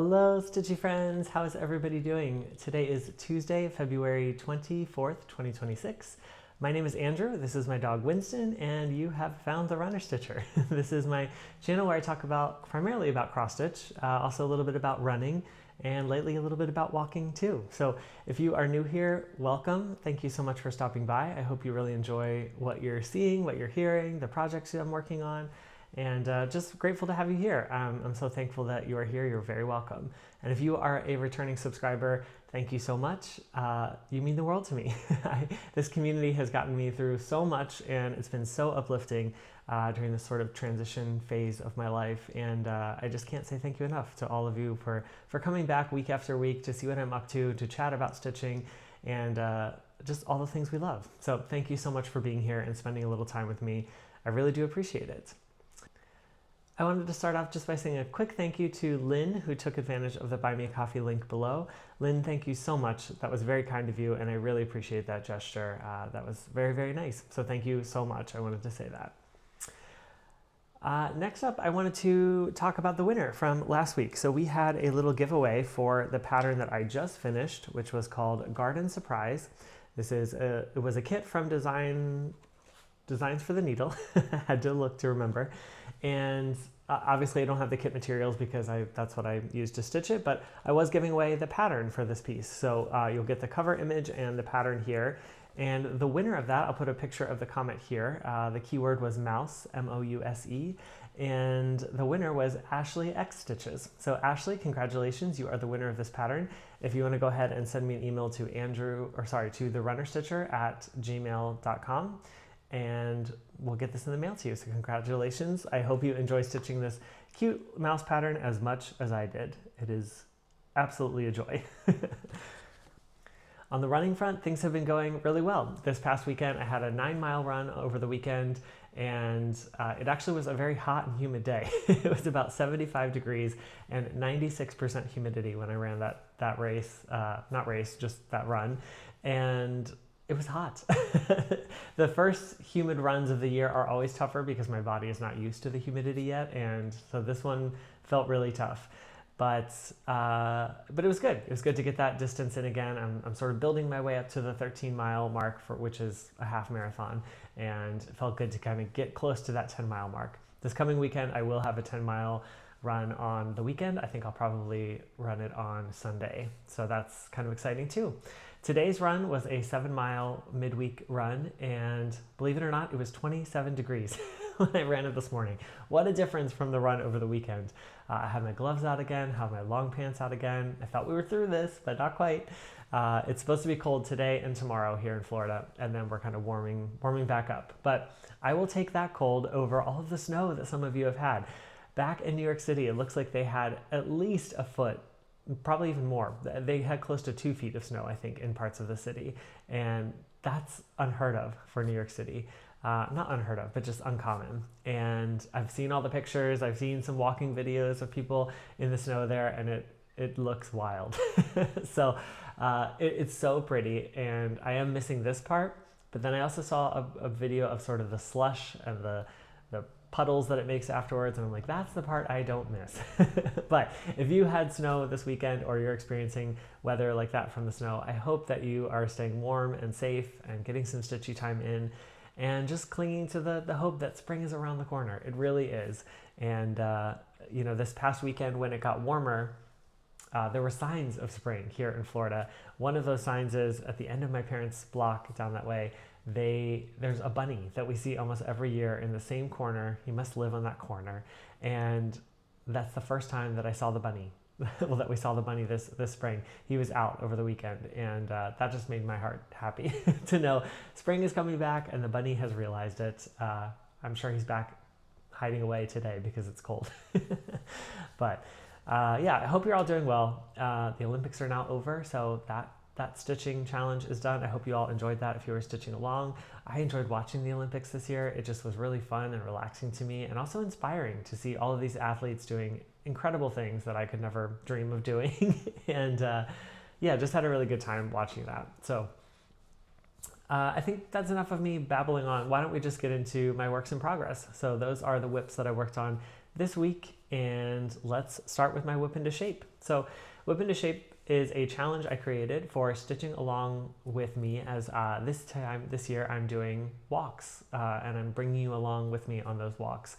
Hello, Stitchy friends. How is everybody doing? Today is Tuesday, February 24th, 2026. My name is Andrew. This is my dog Winston, and you have found the Runner Stitcher. This is my channel where I talk primarily about cross stitch, also a little bit about running, and lately a little bit about walking too. So if you are new here, welcome. Thank you so much for stopping by. I hope you really enjoy what you're seeing, what you're hearing, the projects I'm working on. And just grateful to have you here. I'm so thankful that you are here. You're very welcome. And if you are a returning subscriber, thank you so much. You mean the world to me. This community has gotten me through so much, and it's been so uplifting during this sort of transition phase of my life. And I just can't say thank you enough to all of you for coming back week after week to see what I'm up to chat about stitching, and just all the things we love. So thank you so much for being here and spending a little time with me. I really do appreciate it. I wanted to start off just by saying a quick thank you to Lynn, who took advantage of the Buy Me a Coffee link below. Lynn, thank you so much. That was very kind of you, and I really appreciate that gesture. That was very, very nice. So thank you so much. I wanted to say that. Next up, I wanted to talk about the winner from last week. So we had a little giveaway for the pattern that I just finished, which was called Garden Surprise. It was a kit from Designs for the Needle. I had to look to remember. And obviously I don't have the kit materials because that's what I used to stitch it, but I was giving away the pattern for this piece. So you'll get the cover image and the pattern here. And the winner of that, I'll put a picture of the comment here. The keyword was mouse, M-O-U-S-E. And the winner was Ashley X Stitches. So Ashley, congratulations, you are the winner of this pattern. If you want to go ahead and send me an email to to therunnerstitcher@gmail.com. and we'll get this in the mail to you. So congratulations. I hope you enjoy stitching this cute mouse pattern as much as I did. It is absolutely a joy. On the running front, things have been going really well. This past weekend, I had a 9-mile run over the weekend, and it actually was a very hot and humid day. It was about 75 degrees and 96% humidity when I ran that race, just that run. And it was hot. The first humid runs of the year are always tougher because my body is not used to the humidity yet, and so this one felt really tough. But it was good. It was good to get that distance in again. I'm sort of building my way up to the 13-mile mark, which is a half marathon, and it felt good to kind of get close to that 10-mile mark. This coming weekend, I will have a 10-mile run on the weekend. I think I'll probably run it on Sunday, so that's kind of exciting too. Today's run was a 7-mile midweek run, and believe it or not, it was 27 degrees when I ran it this morning. What a difference from the run over the weekend. I had my gloves out again, had my long pants out again. I thought we were through this, but not quite. It's supposed to be cold today and tomorrow here in Florida, and then we're kind of warming back up. But I will take that cold over all of the snow that some of you have had. Back in New York City, it looks like they had at least a foot, probably even more. They had close to 2 feet of snow, I think, in parts of the city. And that's unheard of for New York City. Not unheard of, but just uncommon. And I've seen all the pictures. I've seen some walking videos of people in the snow there, and it looks wild. So it's so pretty, and I am missing this part. But then I also saw a video of sort of the slush and the puddles that it makes afterwards, and I'm like, that's the part I don't miss. But if you had snow this weekend, or you're experiencing weather like that from the snow, I hope that you are staying warm and safe and getting some stitchy time in, and just clinging to the hope that spring is around the corner. It really is. And this past weekend when it got warmer, there were signs of spring here in Florida. One of those signs is at the end of my parents' block down that way. There's a bunny that we see almost every year in the same corner. He must live on that corner, and that's the first time that I saw the bunny. Well, that we saw the bunny this spring. He was out over the weekend, and that just made my heart happy to know spring is coming back and the bunny has realized it. I'm sure he's back hiding away today because it's cold. But yeah, I hope you're all doing well. The Olympics are now over, so that stitching challenge is done. I hope you all enjoyed that if you were stitching along. I enjoyed watching the Olympics this year. It just was really fun and relaxing to me, and also inspiring to see all of these athletes doing incredible things that I could never dream of doing. And yeah, just had a really good time watching that. So I think that's enough of me babbling on. Why don't we just get into my works in progress? So those are the whips that I worked on this week, and let's start with my Whip into Shape. So Whip into Shape is a challenge I created for stitching along with me as this year I'm doing walks, and I'm bringing you along with me on those walks.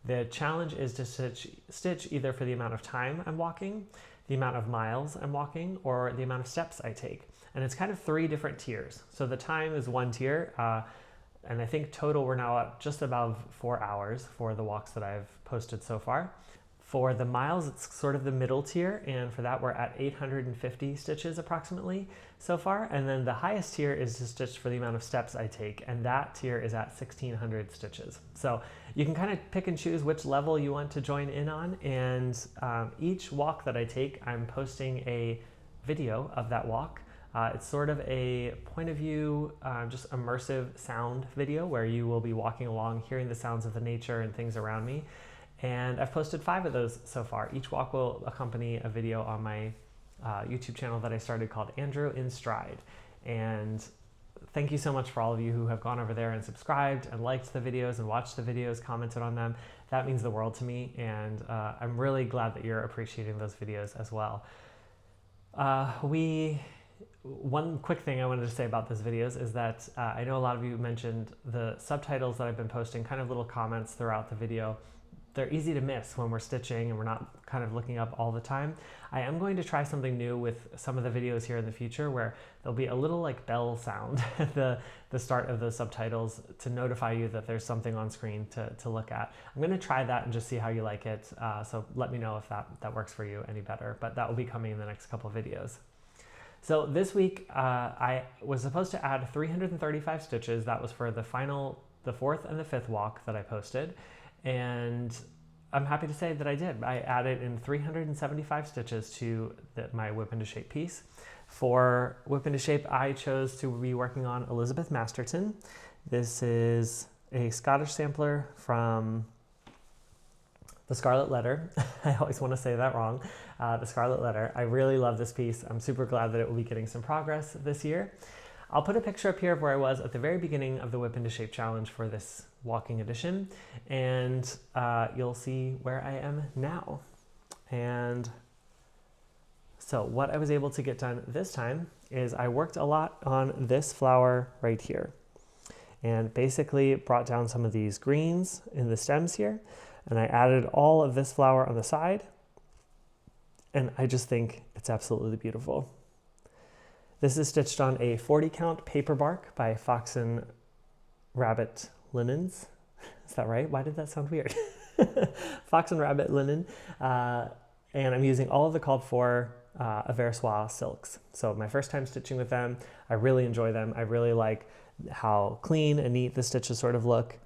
The challenge is to stitch either for the amount of time I'm walking, the amount of miles I'm walking, or the amount of steps I take. And it's kind of 3 different tiers. So the time is one tier, and I think total we're now at just above 4 hours for the walks that I've posted so far. For the miles, it's sort of the middle tier, and for that we're at 850 stitches approximately so far. And then the highest tier is to stitch for the amount of steps I take, and that tier is at 1600 stitches. So you can kind of pick and choose which level you want to join in on, and each walk that I take, I'm posting a video of that walk. It's sort of a point of view, just immersive sound video where you will be walking along, hearing the sounds of the nature and things around me. And I've posted 5 of those so far. Each walk will accompany a video on my YouTube channel that I started called Andrew in Stride. And thank you so much for all of you who have gone over there and subscribed and liked the videos and watched the videos, commented on them. That means the world to me, and I'm really glad that you're appreciating those videos as well. One quick thing I wanted to say about those videos is that I know a lot of you mentioned the subtitles that I've been posting, kind of little comments throughout the video. They're easy to miss when we're stitching and we're not kind of looking up all the time. I am going to try something new with some of the videos here in the future where there'll be a little like bell sound at the start of the subtitles to notify you that there's something on screen to look at. I'm going to try that and just see how you like it. So let me know if that works for you any better, but that will be coming in the next couple of videos. So this week I was supposed to add 335 stitches. That was for the 4th and the 5th walk that I posted. And I'm happy to say that I did. I added in 375 stitches to my Whip into Shape piece. For Whip into Shape, I chose to be working on Elizabeth Masterton. This is a Scottish sampler from the Scarlet Letter. I always want to say that wrong. The Scarlet Letter. I really love this piece. I'm super glad that it will be getting some progress this year. I'll put a picture up here of where I was at the very beginning of the Whip into Shape challenge for this walking edition, and you'll see where I am now. And so what I was able to get done this time is I worked a lot on this flower right here, and basically brought down some of these greens in the stems here, and I added all of this flower on the side, and I just think it's absolutely beautiful. This is stitched on a 40 count paper bark by Fox and Rabbit Linens. Is that right? Why did that sound weird? Fox and Rabbit Linen. And I'm using all of the called for Aversois silks. So my first time stitching with them, I really enjoy them. I really like how clean and neat the stitches sort of look.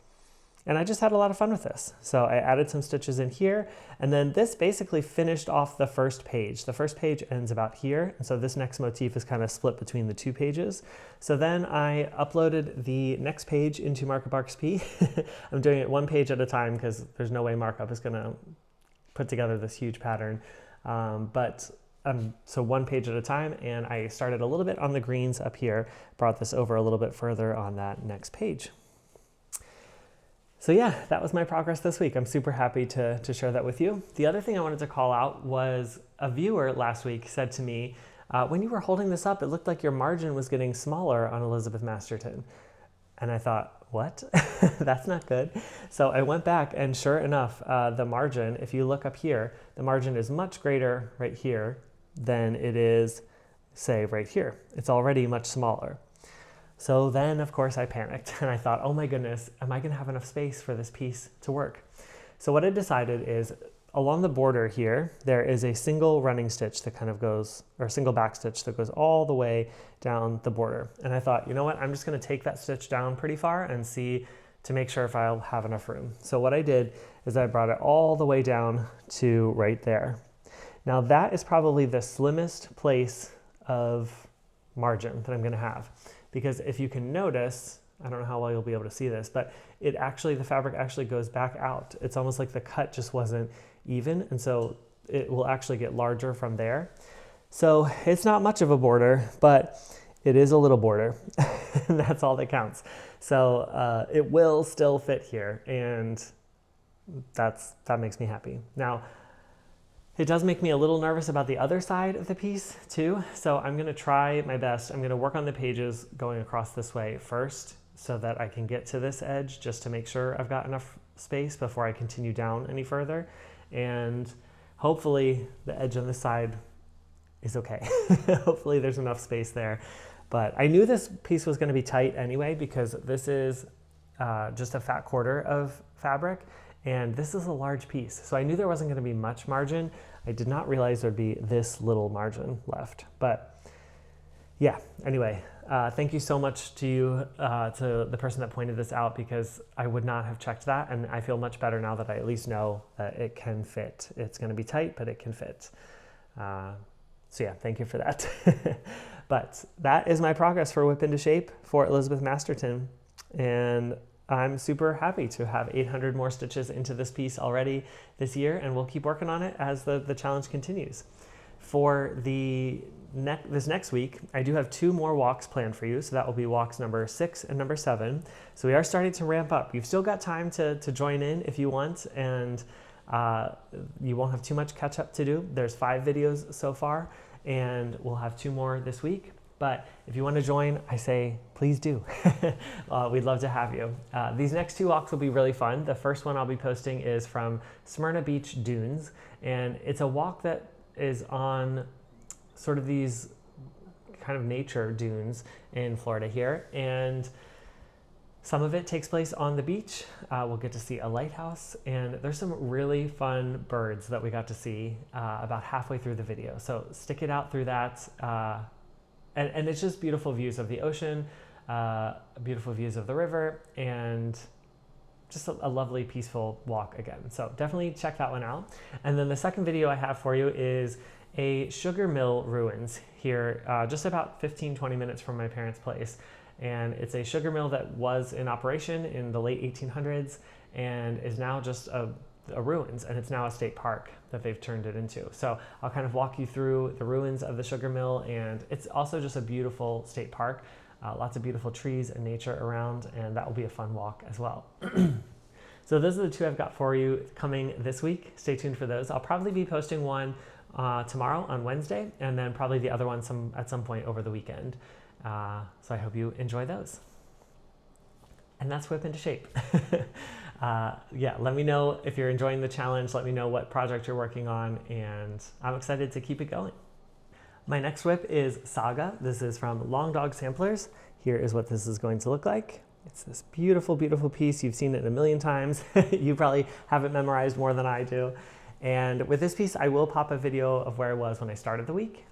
And I just had a lot of fun with this. So I added some stitches in here, and then this basically finished off the first page. The first page ends about here, and so this next motif is kind of split between the 2 pages. So then I uploaded the next page into Markup XP. I'm doing it 1 page at a time because there's no way Markup is gonna put together this huge pattern. So 1 page at a time, and I started a little bit on the greens up here, brought this over a little bit further on that next page. So yeah, that was my progress this week. I'm super happy to share that with you. The other thing I wanted to call out was a viewer last week said to me, when you were holding this up, it looked like your margin was getting smaller on Elizabeth Masterton. And I thought, what? That's not good. So I went back, and sure enough, the margin, if you look up here, the margin is much greater right here than it is, say, right here. It's already much smaller. So then, of course, I panicked, and I thought, oh my goodness, am I gonna have enough space for this piece to work? So what I decided is, along the border here, there is a single running stitch that kind of goes, or a single back stitch that goes all the way down the border. And I thought, you know what, I'm just gonna take that stitch down pretty far and see to make sure if I'll have enough room. So what I did is I brought it all the way down to right there. Now that is probably the slimmest place of margin that I'm gonna have. Because if you can notice, I don't know how well you'll be able to see this, but the fabric actually goes back out. It's almost like the cut just wasn't even, and so it will actually get larger from there. So it's not much of a border, but it is a little border, and that's all that counts. So it will still fit here, and that makes me happy. Now, it does make me a little nervous about the other side of the piece too. So I'm gonna try my best. I'm gonna work on the pages going across this way first so that I can get to this edge just to make sure I've got enough space before I continue down any further. And hopefully the edge on this side is okay. Hopefully there's enough space there. But I knew this piece was gonna be tight anyway because this is just a fat quarter of fabric. And this is a large piece. So I knew there wasn't gonna be much margin. I did not realize there'd be this little margin left. But yeah, anyway, thank you so much to you, to the person that pointed this out, because I would not have checked that. And I feel much better now that I at least know that it can fit. It's gonna be tight, but it can fit. So yeah, thank you for that. But that is my progress for Whip Into Shape for Elizabeth Masterton. And I'm super happy to have 800 more stitches into this piece already this year, and we'll keep working on it as the challenge continues. For this next week, I do have 2 more walks planned for you, so that will be walks number 6 and number 7. So we are starting to ramp up. You've still got time to join in if you want, and you won't have too much catch up to do. There's 5 videos so far, and we'll have 2 more this week. But if you want to join, I say, please do. We'd love to have you. These next 2 walks will be really fun. The first one I'll be posting is from Smyrna Beach Dunes. And it's a walk that is on sort of these kind of nature dunes in Florida here. And some of it takes place on the beach. We'll get to see a lighthouse. And there's some really fun birds that we got to see about halfway through the video. So stick it out through that. And it's just beautiful views of the ocean, beautiful views of the river, and just a lovely, peaceful walk again. So definitely check that one out. And then the second video I have for you is a sugar mill ruins here, just about 15-20 minutes from my parents' place. And it's a sugar mill that was in operation in the late 1800s and is now just a ruins, and it's now a state park that they've turned it into. So I'll kind of walk you through the ruins of the sugar mill, and it's also just a beautiful state park, lots of beautiful trees and nature around, and that will be a fun walk as well. So those are the 2 I've got for you coming this week. Stay tuned for those. I'll probably be posting one tomorrow on Wednesday, and then probably the other one at some point over the weekend. So I hope you enjoy those. And that's Whip Into Shape. Yeah, let me know if you're enjoying the challenge. Let me know what project you're working on, and I'm excited to keep it going. My next whip is Saga. This is from Long Dog Samplers. Here is what this is going to look like. It's this beautiful, beautiful piece. You've seen it a million times. You probably have it memorized more than I do. And with this piece, I will pop a video of where I was when I started the week.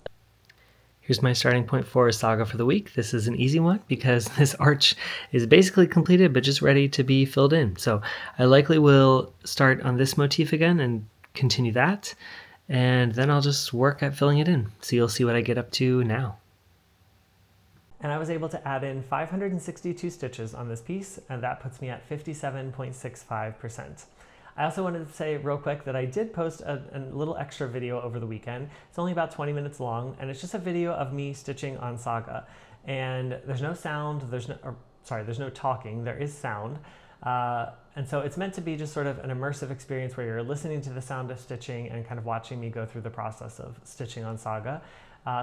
Here's my starting point for Saga for the week. This is an easy one because this arch is basically completed but just ready to be filled in. So I likely will start on this motif again and continue that, and then I'll just work at filling it in. So you'll see what I get up to now. And I was able to add in 562 stitches on this piece, and that puts me at 57.65%. I also wanted to say real quick that I did post a little extra video over the weekend. It's only about 20 minutes long, and it's just a video of me stitching on Saga. And there's no sound, there's no talking, there is sound. And so it's meant to be just sort of an immersive experience where you're listening to the sound of stitching and kind of watching me go through the process of stitching on Saga.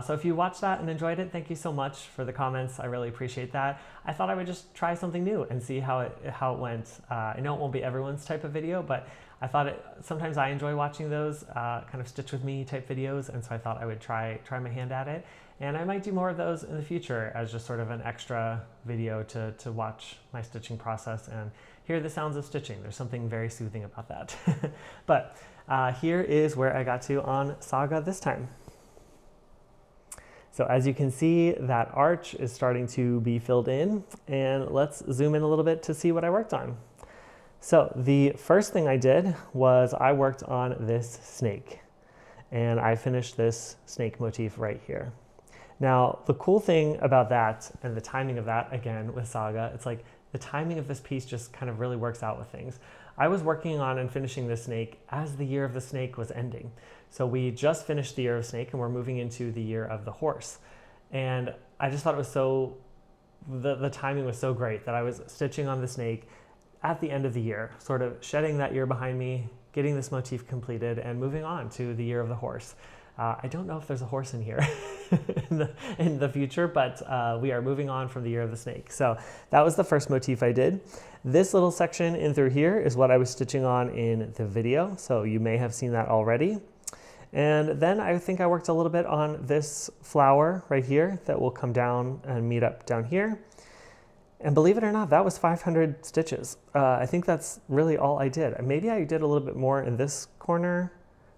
So if you watched that and enjoyed it, thank you so much for the comments. I really appreciate that. I thought I would just try something new and see how it went. I know it won't be everyone's type of video, but I thought sometimes I enjoy watching those kind of stitch with me type videos, and so I thought I would try my hand at it. And I might do more of those in the future as just sort of an extra video to watch my stitching process and hear the sounds of stitching. There's something very soothing about that. But here is where I got to on Saga this time. So as you can see, that arch is starting to be filled in, and let's zoom in a little bit to see what I worked on. So the first thing I did was I worked on this snake, and I finished this snake motif right here. Now, the cool thing about that and the timing of that, again, with Saga, it's like the timing of this piece just kind of really works out with things. I was working on and finishing this snake as the year of the snake was ending. So we just finished the year of snake and we're moving into the year of the horse. And I just thought it was the timing was so great that I was stitching on the snake at the end of the year, sort of shedding that year behind me, getting this motif completed, and moving on to the year of the horse. I don't know if there's a horse in here in the future, but we are moving on from the year of the snake. So that was the first motif I did. This little section in through here is what I was stitching on in the video, so you may have seen that already. And then I think I worked a little bit on this flower right here that will come down and meet up down here. And believe it or not, that was 500 stitches. I think that's really all I did. Maybe I did a little bit more in this corner,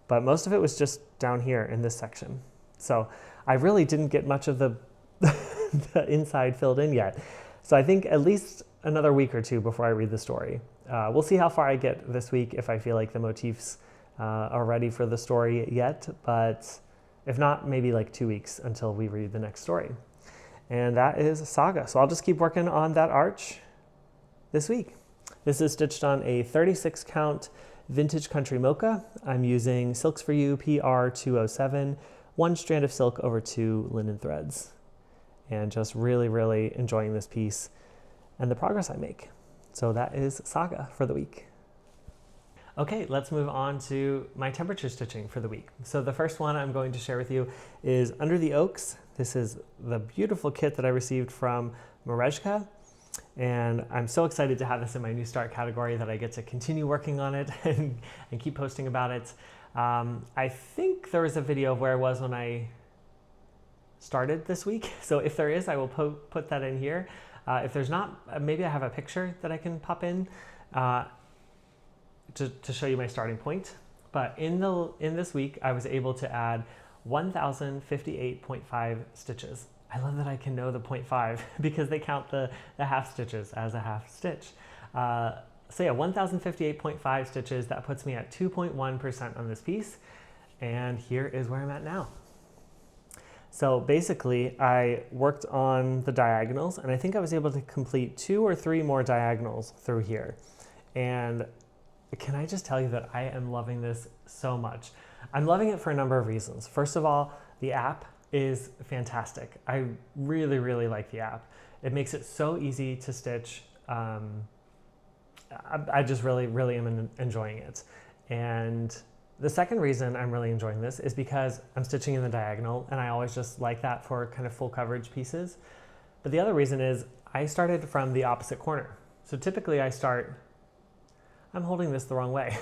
but most of it was just down here in this section. So I really didn't get much of the, the inside filled in yet. So I think at least another week or two before I read the story. We'll see how far I get this week, if I feel like the motifs are ready for the story yet, but if not, maybe like 2 weeks until we read the next story. And that is Saga. So I'll just keep working on that arch this week. This is stitched on a 36 count Vintage Country Mocha. I'm using Silks for You PR207, 1 strand of silk over 2 linen threads. And just really, really enjoying this piece and the progress I make. So that is Saga for the week. Okay, let's move on to my temperature stitching for the week. So the first one I'm going to share with you is Under the Oaks. This is the beautiful kit that I received from Merejka, and I'm so excited to have this in my new start category that I get to continue working on it and keep posting about it. I think there was a video of where I was when I started this week, so if there is, I will put that in here. If there's not, maybe I have a picture that I can pop in to show you my starting point. But in this week, I was able to add 1,058.5 stitches. I love that I can know the 0.5 because they count the half stitches as a half stitch. So yeah, 1,058.5 stitches, that puts me at 2.1% on this piece. And here is where I'm at now. So basically, I worked on the diagonals, and I think I was able to complete 2 or 3 more diagonals through here. And can I just tell you that I am loving this so much? I'm loving it for a number of reasons. First of all, the app is fantastic. I really, really like the app. It makes it so easy to stitch. I just really, really am enjoying it. And the second reason I'm really enjoying this is because I'm stitching in the diagonal, and I always just like that for kind of full coverage pieces. But the other reason is I started from the opposite corner. So typically I'm holding this the wrong way.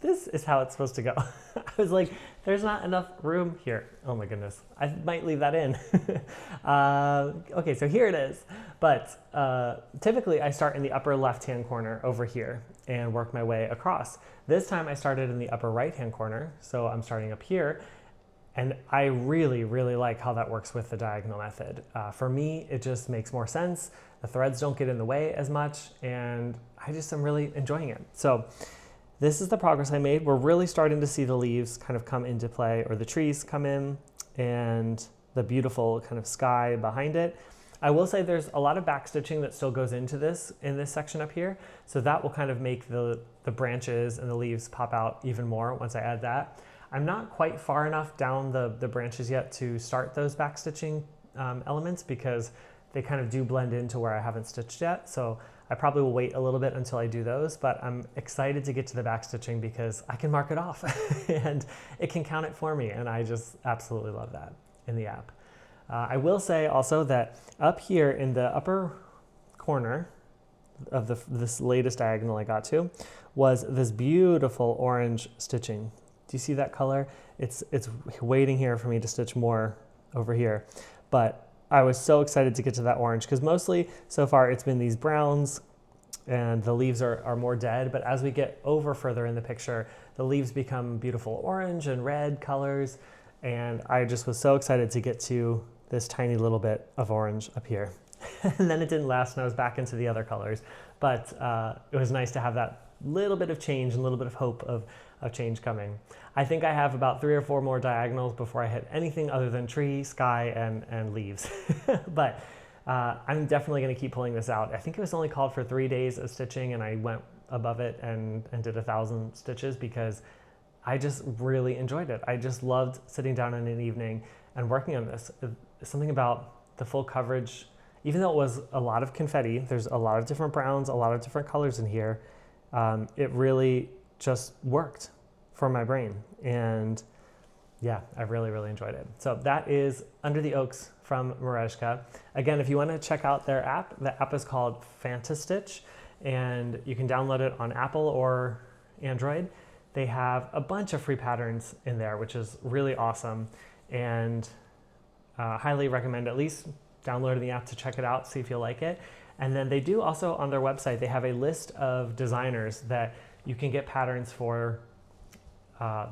This is how it's supposed to go. I was like, there's not enough room here. Oh my goodness, I might leave that in. Okay, so here it is. But typically I start in the upper left-hand corner over here and work my way across. This time I started in the upper right-hand corner, so I'm starting up here. And I really, really like how that works with the diagonal method. For me, it just makes more sense. The threads don't get in the way as much, and I just am really enjoying it. So this is the progress I made. We're really starting to see the leaves kind of come into play, or the trees come in, and the beautiful kind of sky behind it. I will say there's a lot of back stitching that still goes into this in this section up here. So that will kind of make the branches and the leaves pop out even more once I add that. I'm not quite far enough down the branches yet to start those back stitching elements because they kind of do blend into where I haven't stitched yet. So I probably will wait a little bit until I do those, but I'm excited to get to the back stitching because I can mark it off and it can count it for me. And I just absolutely love that in the app. I will say also that up here in the upper corner of this latest diagonal I got to was this beautiful orange stitching. Do you see that color? It's waiting here for me to stitch more over here. But I was so excited to get to that orange because mostly so far it's been these browns and the leaves are more dead. But as we get over further in the picture, the leaves become beautiful orange and red colors. And I just was so excited to get to this tiny little bit of orange up here. And then it didn't last and I was back into the other colors. But it was nice to have that little bit of change and a little bit of hope of change coming. I think I have about 3 or 4 more diagonals before I hit anything other than tree, sky, and leaves. But I'm definitely going to keep pulling this out. I think it was only called for 3 days of stitching and I went above it and did 1,000 stitches because I just really enjoyed it. I just loved sitting down in an evening and working on this. Something about the full coverage even though it was a lot of confetti, there's a lot of different browns, a lot of different colors in here, it really just worked for my brain. And yeah, I really, really enjoyed it. So that is Under the Oaks from Merejka. Again, if you want to check out their app, the app is called Fantastitch, and you can download it on Apple or Android. They have a bunch of free patterns in there, which is really awesome, and highly recommend at least downloading the app to check it out, see if you like it. And then they do also on their website, they have a list of designers that you can get patterns for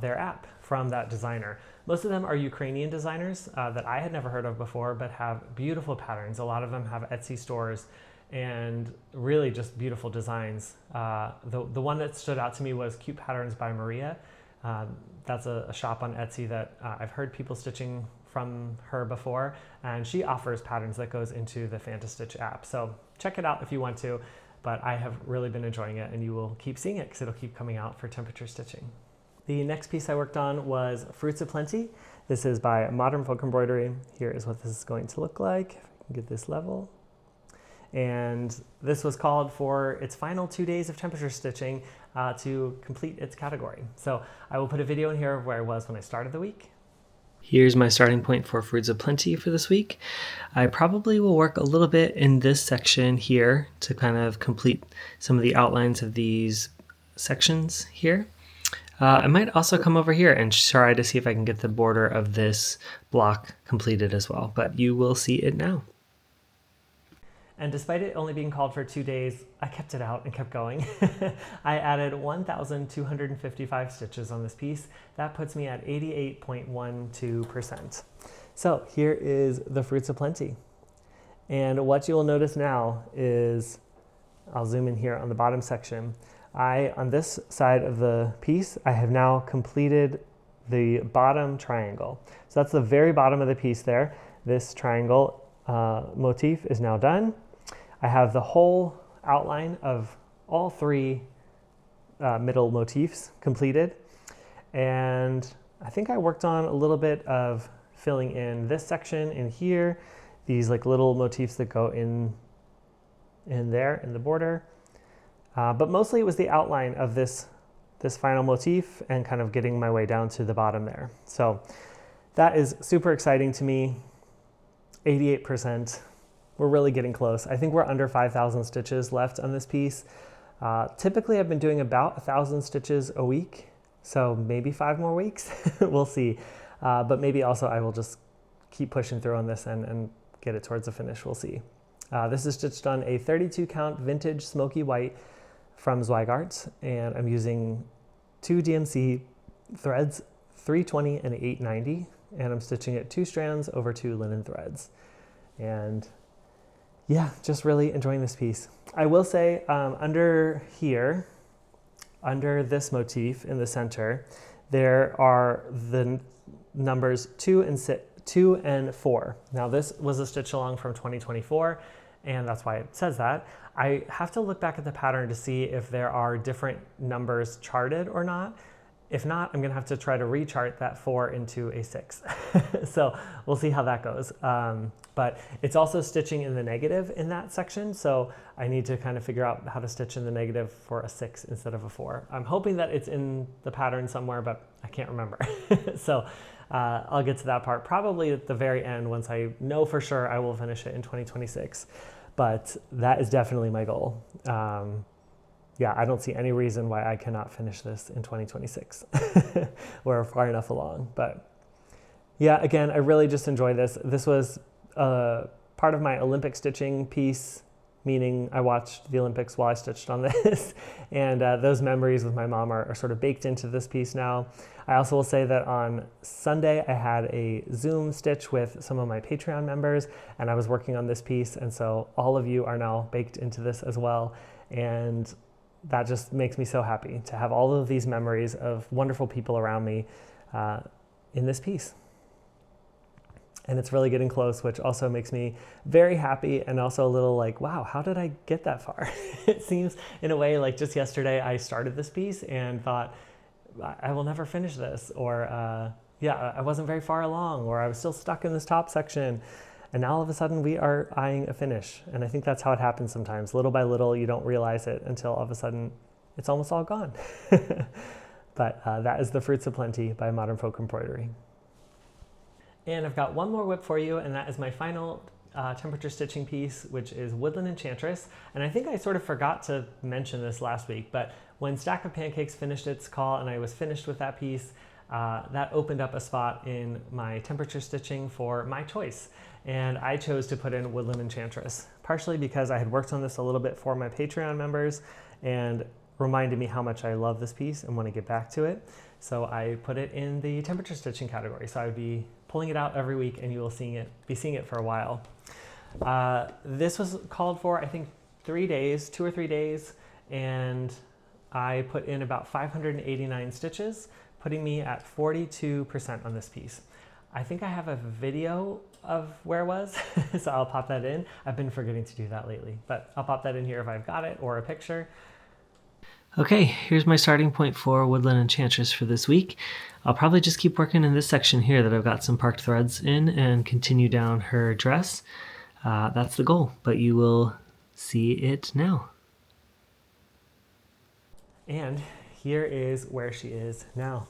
their app from that designer. Most of them are Ukrainian designers that I had never heard of before, but have beautiful patterns. A lot of them have Etsy stores and really just beautiful designs. The one that stood out to me was Cute Patterns by Maria. That's a shop on Etsy that I've heard people stitching from her before, and she offers patterns that goes into the Fantastitch app. So check it out if you want to, but I have really been enjoying it, and you will keep seeing it because it'll keep coming out for temperature stitching. The next piece I worked on was Fruits of Plenty. This is by Modern Folk Embroidery. Here is what this is going to look like. If I can get this level. And this was called for its final 2 days of temperature stitching to complete its category. So I will put a video in here of where I was when I started the week. Here's my starting point for Fruits of Plenty for this week. I probably will work a little bit in this section here to kind of complete some of the outlines of these sections here. I might also come over here and try to see if I can get the border of this block completed as well, but you will see it now. And despite it only being called for 2 days, I kept it out and kept going. I added 1,255 stitches on this piece. That puts me at 88.12%. So here is the Fruits of Plenty. And what you will notice now is, I'll zoom in here on the bottom section. On this side of the piece, I have now completed the bottom triangle. So that's the very bottom of the piece there. This triangle motif is now done. I have the whole outline of all three middle motifs completed. And I think I worked on a little bit of filling in this section in here, these like little motifs that go in there in the border. But mostly it was the outline of this final motif and kind of getting my way down to the bottom there. So that is super exciting to me. 88%. We're really getting close. I think we're under 5,000 stitches left on this piece. Typically I've been doing about 1,000 stitches a week, so maybe 5 more weeks. We'll see. But maybe also I will just keep pushing through on this and get it towards the finish. We'll see. This is stitched on a 32 count vintage smoky white from Zweigart, and I'm using 2 DMC threads, 320 and 890, and I'm stitching it 2 strands over 2 linen threads. And yeah, just really enjoying this piece. I will say under here, under this motif in the center, there are the numbers 2 and 4. Now this was a stitch along from 2024, and that's why it says that. I have to look back at the pattern to see if there are different numbers charted or not. If not, I'm gonna have to try to rechart that 4 into a 6. So we'll see how that goes. But it's also stitching in the negative in that section, so I need to kind of figure out how to stitch in the negative for a 6 instead of a 4. I'm hoping that it's in the pattern somewhere, but I can't remember. So I'll get to that part probably at the very end once I know for sure I will finish it in 2026. But that is definitely my goal. Yeah, I don't see any reason why I cannot finish this in 2026. We're far enough along. But yeah, again, I really just enjoy this. This was part of my Olympic stitching piece, meaning I watched the Olympics while I stitched on this. And those memories with my mom are sort of baked into this piece now. I also will say that on Sunday, I had a Zoom stitch with some of my Patreon members, and I was working on this piece. And so all of you are now baked into this as well. And that just makes me so happy to have all of these memories of wonderful people around me in this piece. And it's really getting close, which also makes me very happy and also a little like, wow, how did I get that far? It seems in a way like just yesterday I started this piece and thought, I will never finish this, or yeah, I wasn't very far along, or I was still stuck in this top section. And now all of a sudden we are eyeing a finish. And I think that's how it happens sometimes. Little by little, you don't realize it until all of a sudden it's almost all gone. But that is the Fruits of Plenty by Modern Folk Embroidery. And I've got one more whip for you, and that is my final temperature stitching piece, which is Woodland Enchantress. And I think I sort of forgot to mention this last week, but when Stack of Pancakes finished its call and I was finished with that piece, that opened up a spot in my temperature stitching for my choice. And I chose to put in Woodland Enchantress, partially because I had worked on this a little bit for my Patreon members and reminded me how much I love this piece and want to get back to it. So I put it in the temperature stitching category. So I would be pulling it out every week and you will be seeing it for a while. This was called for, I think, 3 days, 2 or 3 days, and I put in about 589 stitches, putting me at 42% on this piece. I think I have a video of where it was, so I'll pop that in. I've been forgetting to do that lately, but I'll pop that in here if I've got it, or a picture. Okay, here's my starting point for Woodland Enchantress for this week. I'll probably just keep working in this section here that I've got some parked threads in and continue down her dress. That's the goal, but you will see it now. And here is where she is now.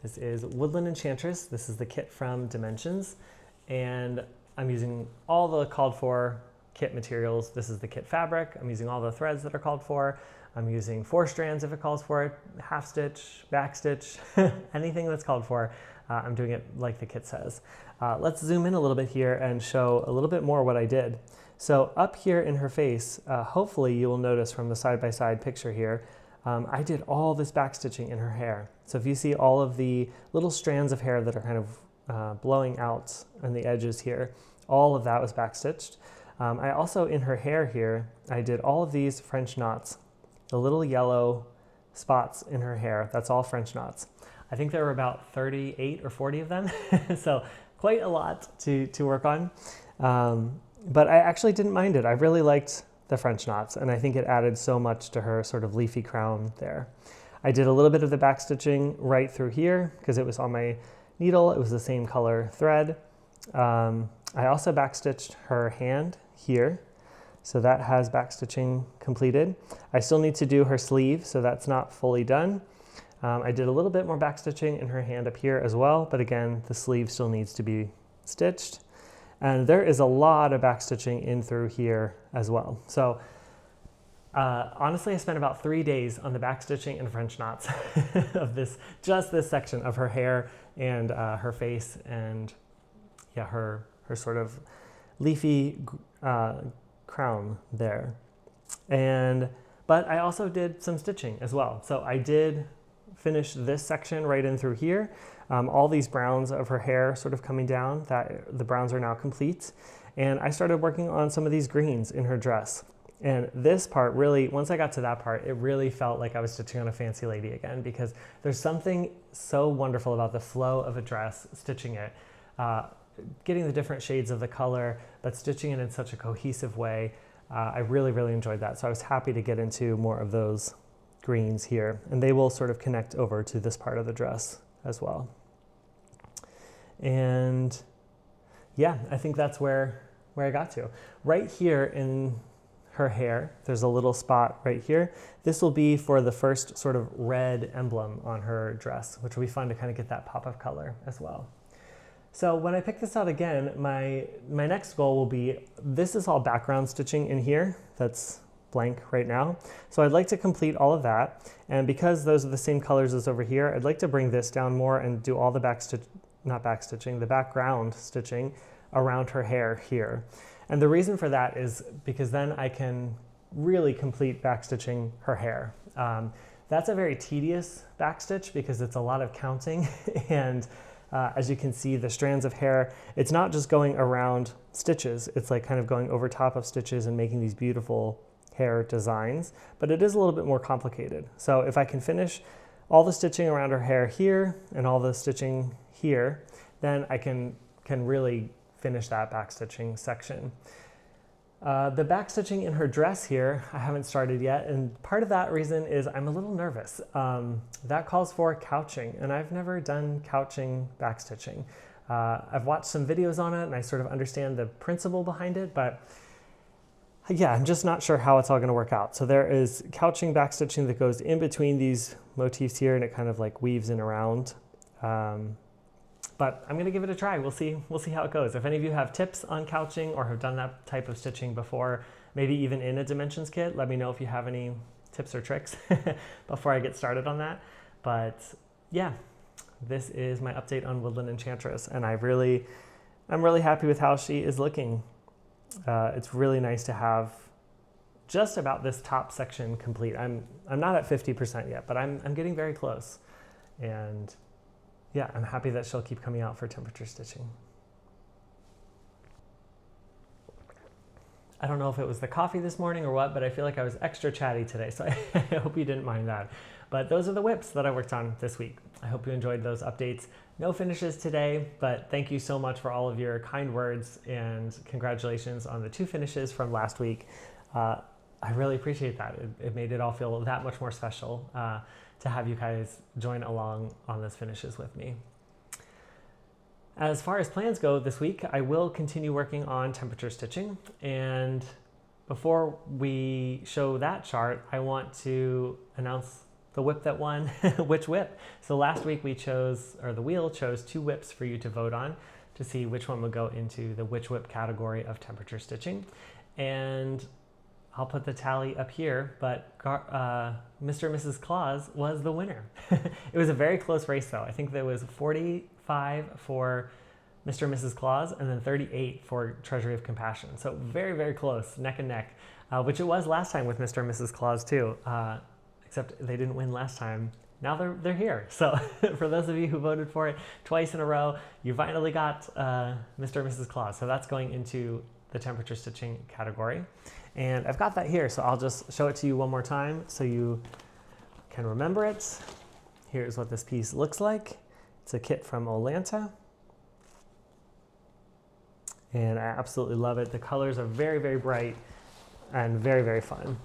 This is Woodland Enchantress. This is the kit from Dimensions, and I'm using all the called for kit materials. This is the kit fabric. I'm using all the threads that are called for. I'm using 4 strands if it calls for it, half stitch, back stitch, anything that's called for. I'm doing it like the kit says. Let's zoom in a little bit here and show a little bit more what I did. So up here in her face, hopefully you will notice from the side-by-side picture here, I did all this back stitching in her hair. So if you see all of the little strands of hair that are kind of blowing out on the edges here, all of that was back stitched. I also, in her hair here, I did all of these French knots, the little yellow spots in her hair. That's all French knots. I think there were about 38 or 40 of them, so quite a lot to work on. But I actually didn't mind it. I really liked the French knots, and I think it added so much to her sort of leafy crown there. I did a little bit of the back stitching right through here because it was on my needle. It was the same color thread. I also backstitched her hand here, so that has backstitching completed. I still need to do her sleeve, so that's not fully done. I did a little bit more backstitching in her hand up here as well, but again, the sleeve still needs to be stitched. And there is a lot of backstitching in through here as well. So honestly, I spent about 3 days on the backstitching and French knots of just this section of her hair and her face and yeah, her sort of leafy crown there. But I also did some stitching as well. So I did finish this section right in through here. All these browns of her hair sort of coming down, the browns are now complete. And I started working on some of these greens in her dress. And this part really, once I got to that part, it really felt like I was stitching on a fancy lady again, because there's something so wonderful about the flow of a dress, stitching it, getting the different shades of the color, but stitching it in such a cohesive way. I really, really enjoyed that. So I was happy to get into more of those greens here, and they will sort of connect over to this part of the dress as well. And yeah, I think that's where I got to. Right here in her hair, there's a little spot right here. This will be for the first sort of red emblem on her dress, which will be fun to kind of get that pop of color as well. So when I pick this out again, my next goal will be, this is all background stitching in here. That's blank right now. So I'd like to complete all of that. And because those are the same colors as over here, I'd like to bring this down more and do all the the background stitching around her hair here. And the reason for that is because then I can really complete backstitching her hair. That's a very tedious backstitch because it's a lot of counting and as you can see, the strands of hair, it's not just going around stitches, it's like kind of going over top of stitches and making these beautiful hair designs, but it is a little bit more complicated. So if I can finish all the stitching around her hair here and all the stitching here, then I can really finish that backstitching section. The backstitching in her dress here, I haven't started yet, and part of that reason is I'm a little nervous. That calls for couching, and I've never done couching backstitching. I've watched some videos on it and I sort of understand the principle behind it, but yeah, I'm just not sure how it's all going to work out. So there is couching backstitching that goes in between these motifs here, and it kind of like weaves in around. But I'm going to give it a try. We'll see how it goes. If any of you have tips on couching or have done that type of stitching before, maybe even in a dimensions kit, let me know if you have any tips or tricks before I get started on that. But yeah, this is my update on Woodland Enchantress, and I'm really happy with how she is looking. It's really nice to have just about this top section complete. I'm not at 50% yet, but I'm getting very close. And yeah, I'm happy that she'll keep coming out for temperature stitching. I don't know if it was the coffee this morning or what, but I feel like I was extra chatty today, so I hope you didn't mind that. But those are the whips that I worked on this week. I hope you enjoyed those updates. No finishes today, but thank you so much for all of your kind words and congratulations on the 2 finishes from last week. I really appreciate that. It made it all feel that much more special to have you guys join along on those finishes with me. As far as plans go this week, I will continue working on temperature stitching. And before we show that chart, I want to announce the whip that won, which whip. So last week we chose, or the wheel chose 2 whips for you to vote on to see which one would go into the which whip category of temperature stitching. And I'll put the tally up here, but Mr. and Mrs. Claus was the winner. It was a very close race though. I think there was 45 for Mr. and Mrs. Claus and then 38 for Treasury of Compassion. So very, very close, neck and neck, which it was last time with Mr. and Mrs. Claus too. Except they didn't win last time. Now they're here. So for those of you who voted for it twice in a row, you finally got Mr. and Mrs. Claus. So that's going into the temperature stitching category. And I've got that here, so I'll just show it to you one more time so you can remember it. Here's what this piece looks like. It's a kit from Olanta. And I absolutely love it. The colors are very, very bright and very, very fun.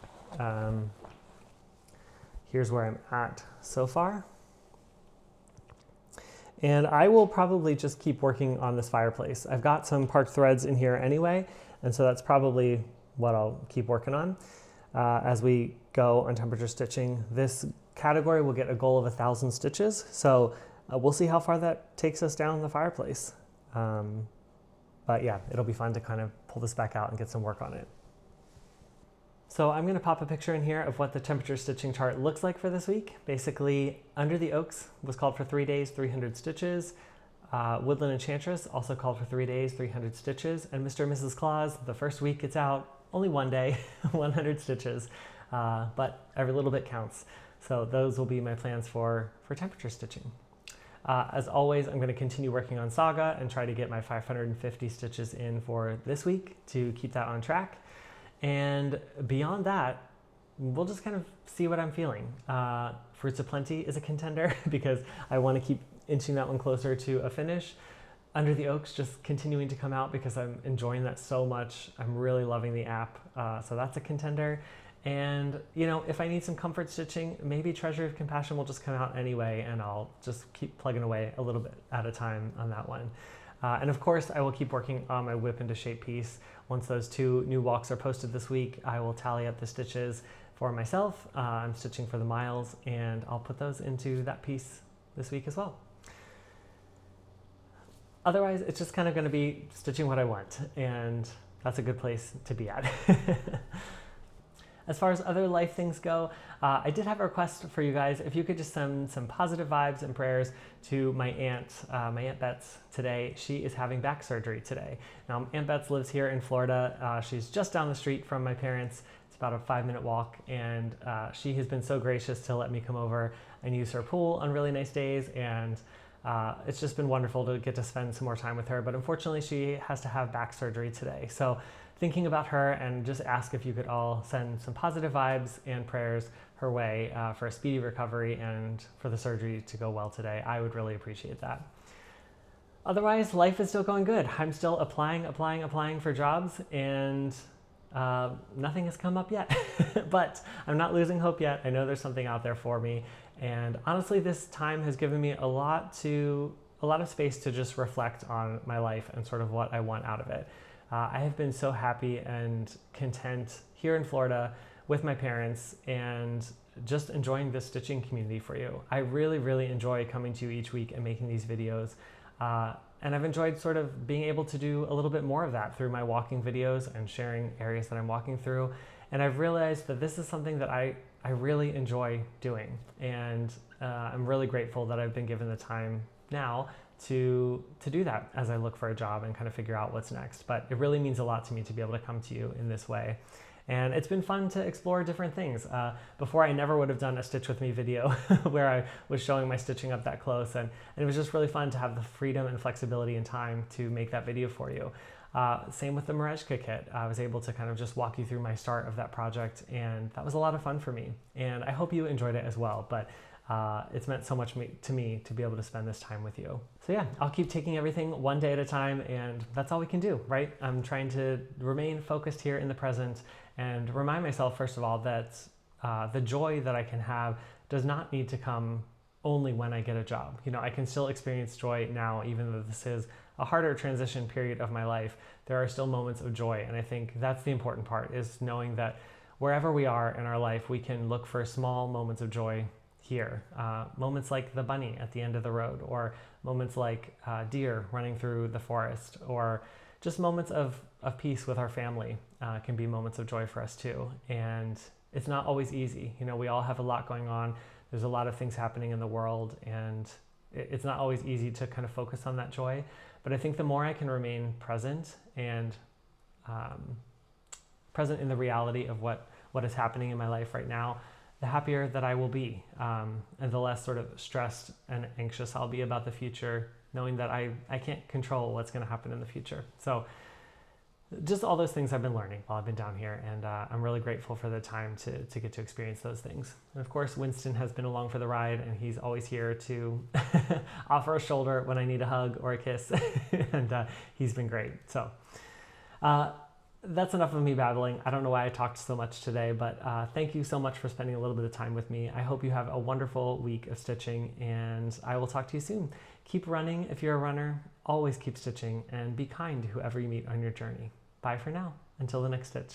Here's where I'm at so far. And I will probably just keep working on this fireplace. I've got some parked threads in here anyway, and so that's probably what I'll keep working on as we go on temperature stitching. This category will get a goal of 1,000 stitches, so we'll see how far that takes us down the fireplace. But yeah, it'll be fun to kind of pull this back out and get some work on it. So I'm going to pop a picture in here of what the temperature stitching chart looks like for this week. Basically, Under the Oaks was called for 3 days, 300 stitches. Woodland Enchantress also called for 3 days, 300 stitches. And Mr. and Mrs. Claus, the first week it's out, only 1 day, 100 stitches. But every little bit counts. So those will be my plans for temperature stitching. As always, I'm going to continue working on Saga and try to get my 550 stitches in for this week to keep that on track. And beyond that, we'll just kind of see what I'm feeling. Fruits of Plenty is a contender because I want to keep inching that one closer to a finish. Under the Oaks just continuing to come out because I'm enjoying that so much. I'm really loving the app, so that's a contender. And you know, if I need some comfort stitching, maybe Treasury of Compassion will just come out anyway, and I'll just keep plugging away a little bit at a time on that one. And of course, I will keep working on my whip into shape piece. Once those 2 new walks are posted this week, I will tally up the stitches for myself. I'm stitching for the miles, and I'll put those into that piece this week as well. Otherwise, it's just kind of going to be stitching what I want, and that's a good place to be at. As far as other life things go, I did have a request for you guys. If you could just send some positive vibes and prayers to my Aunt Bets today. She is having back surgery today. Now, Aunt Bets lives here in Florida. She's just down the street from my parents. It's about a 5-minute walk, and she has been so gracious to let me come over and use her pool on really nice days, and it's just been wonderful to get to spend some more time with her. But unfortunately, she has to have back surgery today. So thinking about her, and just ask if you could all send some positive vibes and prayers her way for a speedy recovery and for the surgery to go well today. I would really appreciate that. Otherwise, life is still going good. I'm still applying for jobs, and nothing has come up yet. But I'm not losing hope yet. I know there's something out there for me. And honestly, this time has given me a lot to a lot of space to just reflect on my life and sort of what I want out of it. I have been so happy and content here in Florida with my parents and just enjoying this stitching community for you. I really, really enjoy coming to you each week and making these videos. And I've enjoyed sort of being able to do a little bit more of that through my walking videos and sharing areas that I'm walking through. And I've realized that this is something that I really enjoy doing. And I'm really grateful that I've been given the time now to do that as I look for a job and kind of figure out what's next. But it really means a lot to me to be able to come to you in this way. And it's been fun to explore different things. Before, I never would have done a Stitch With Me video where I was showing my stitching up that close. And it was just really fun to have the freedom and flexibility and time to make that video for you. Same with the Merejka kit. I was able to kind of just walk you through my start of that project, and that was a lot of fun for me. And I hope you enjoyed it as well. But it's meant so much to me to be able to spend this time with you. So yeah, I'll keep taking everything one day at a time, and that's all we can do, right? I'm trying to remain focused here in the present and remind myself, first of all, that the joy that I can have does not need to come only when I get a job. You know, I can still experience joy now, even though this is a harder transition period of my life. There are still moments of joy, and I think that's the important part, is knowing that wherever we are in our life, we can look for small moments of joy here. Moments like the bunny at the end of the road, or moments like deer running through the forest, or just moments of peace with our family can be moments of joy for us too. And it's not always easy. You know, we all have a lot going on. There's a lot of things happening in the world, and it's not always easy to kind of focus on that joy. But I think the more I can remain present and present in the reality of what is happening in my life right now, the happier that I will be, and the less sort of stressed and anxious I'll be about the future, knowing that I can't control what's going to happen in the future. So just all those things I've been learning while I've been down here, and I'm really grateful for the time to get to experience those things. And of course, Winston has been along for the ride, and he's always here to offer a shoulder when I need a hug or a kiss, and he's been great. So that's enough of me babbling. I don't know why I talked so much today, but thank you so much for spending a little bit of time with me. I hope you have a wonderful week of stitching, and I will talk to you soon. Keep running if you're a runner, always keep stitching, and be kind to whoever you meet on your journey. Bye for now, until the next stitch.